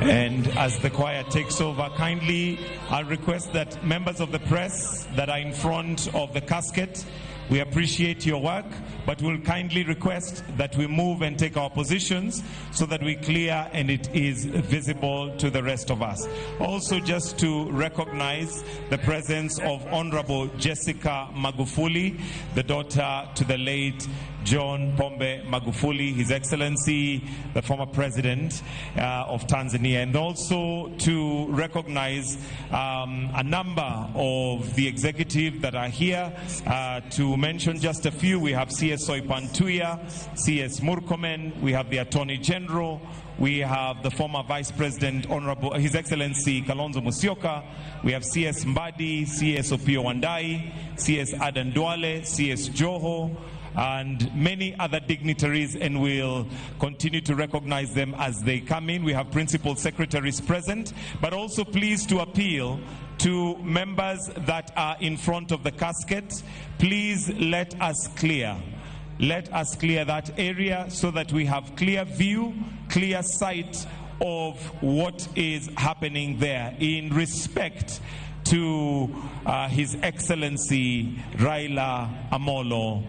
And as the choir takes over, kindly I'll request that members of the press that are in front of the casket, we appreciate your work, but we'll kindly request that we move and take our positions so that we clear and it is visible to the rest of us. Also, just to recognize the presence of Honorable Jessica Magufuli, the daughter to the late John Magufuli, His Excellency, the former president of Tanzania, and also to recognize a number of the executive that are here. To mention just a few, we have CS Soipantuya, CS Murkomen, we have the Attorney General, we have the former Vice President, Honorable His Excellency Kalonzo Musyoka, we have CS Mbadi, CS Opio Wandai, CS Adan Duale, CS Joho, and many other dignitaries, and we'll continue to recognize them as they come in. We have principal secretaries present, but also pleased to appeal to members that are in front of the casket, please let us clear that area so that we have clear view, clear sight of what is happening there in respect to His Excellency Raila Amolo